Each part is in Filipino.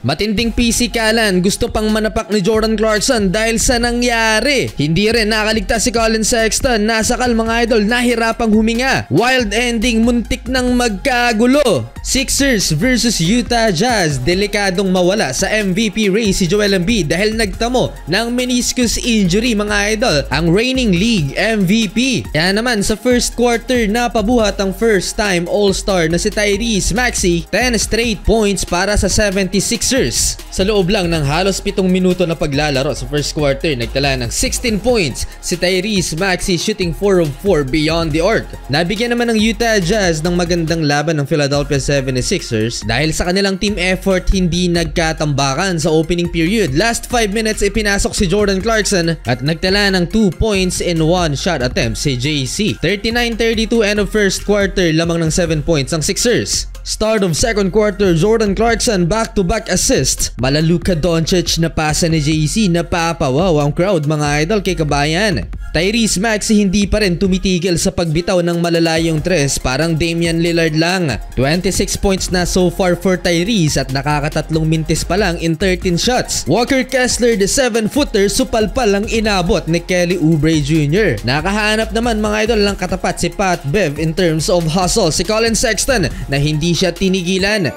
Matinding pisikalan, gusto pang manapak ni Jordan Clarkson dahil sa nangyari. Hindi rin nakaligtas si Collin Sexton, nasakal mga idol, nahirapang huminga. Wild ending, muntik nang magkagulo. Sixers versus Utah Jazz, delikadong mawala sa MVP race si Joel Embiid dahil nagtamo ng meniscus injury mga idol, ang reigning league MVP. Kaya naman sa first quarter napabuhat ang first time all-star na si Tyrese Maxey, 10 straight points para sa 76ers. Sa loob lang ng halos 7 minuto na paglalaro sa first quarter, nagtala ng 16 points si Tyrese Maxey, shooting 4 of 4 beyond the arc. Nabigyan naman ng Utah Jazz ng magandang laban ng Philadelphia 76ers dahil sa kanilang team effort hindi nagkatambakan sa opening period. Last 5 minutes ipinasok si Jordan Clarkson at nagtala ng 2 points in 1 shot attempt si JC. 39-32 end of first quarter, lamang ng 7 points ang Sixers. Start of second quarter, Jordan Clarkson back-to-back assist. Mala Luka Doncic na pasa ni JC, napapawaw ang crowd mga idol kay kabayan. Tyrese Maxey hindi pa rin tumitigil sa pagbitaw ng malalayong tres, parang Damian Lillard lang. 26 points na so far for Tyrese at nakakatatlong mintis pa lang in 13 shots. Walker Kessler, the 7-footer, supalpal ang inabot ni Kelly Oubre Jr. Nakahanap naman mga idol ng katapat si Pat Bev in terms of hustle, si Collin Sexton na hindi siya tinigilan.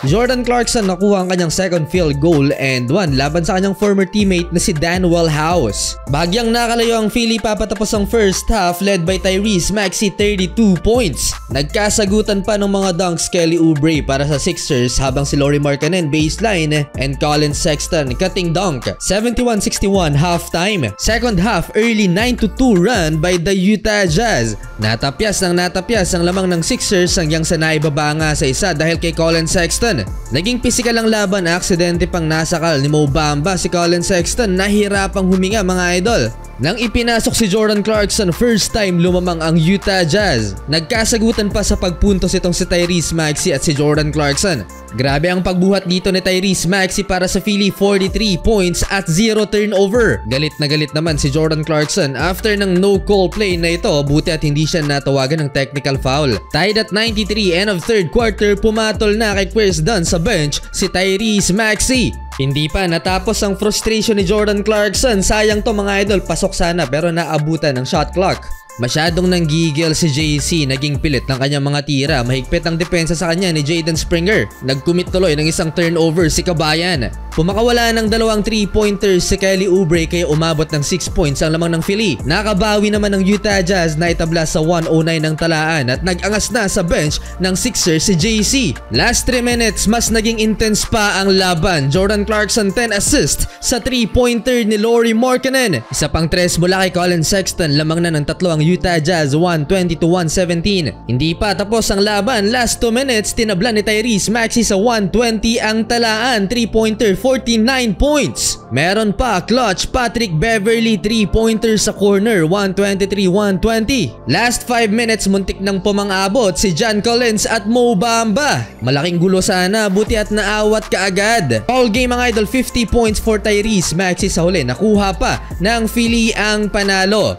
Jordan Clarkson nakuha ang kanyang second field goal and 1 laban sa kanyang former teammate na si Danuel House. Bahagyang nakalayo ang Philly papatapos ang first half, led by Tyrese Maxey, 32 points. Nagkasagutan pa ng mga dunks Kelly Oubre para sa Sixers habang si Lauri Markkanen baseline and Collin Sexton cutting dunk. 71-61 halftime. Second half, early 9-2 run by the Utah Jazz. Natapyas ang lamang ng Sixers hanggang sa naibaba nga sa isa dahil kay Collin Sexton. Naging pisikal ang laban, aksidente pang nasakal ni Mo Bamba si Collin Sexton, nahirapang huminga mga idol. Nang ipinasok si Jordan Clarkson, first time lumamang ang Utah Jazz. Nagkasagutan pa sa pagpuntos itong si Tyrese Maxey at si Jordan Clarkson. Grabe ang pagbuhat dito ni Tyrese Maxey para sa Philly, 43 points at 0 turnover. Galit na galit naman si Jordan Clarkson after ng no-call play na ito, buti at hindi siya natawagan ng technical foul. Tied at 93, end of third quarter, pumatol na kay Chris Dunn sa bench si Tyrese Maxey. Hindi pa natapos ang frustration ni Jordan Clarkson. Sayang to mga idol, pasok sana pero naabutan ng shot clock. Masyadong nanggigil si JC, naging pilit ng kanyang mga tira. Mahigpit ang depensa sa kanya ni Jaden Springer. Nag-commit tuloy ng isang turnover si kabayan. Pumakawala ng 2 3-pointers si Kelly Oubre kaya umabot ng 6 points ang lamang ng Philly. Nakabawi naman ng Utah Jazz na itabla sa 109 ng talaan at nag-angas na sa bench ng Sixers si JC. Last 3 minutes, mas naging intense pa ang laban. Jordan Clarkson 10 assist sa 3-pointer ni Lauri Markkanen. Isa pang 3 mula kay Collin Sexton, lamang na ng 3 ang Utah Jazz, 120-117. Hindi pa tapos ang laban, last 2 minutes, tinabla ni Tyrese Maxey sa 120 ang talaan, 3-pointer, 49 points. Meron pa clutch Patrick Beverley 3-pointer sa corner, 123-120. Last 5 minutes, muntik nang pumang-abot si John Collins at Mo Bamba. Malaking gulo sana, buti at naawat kaagad. All game mga idol, 50 points for Tyrese Maxey sa huli. Nakuha pa ng Philly ang panalo.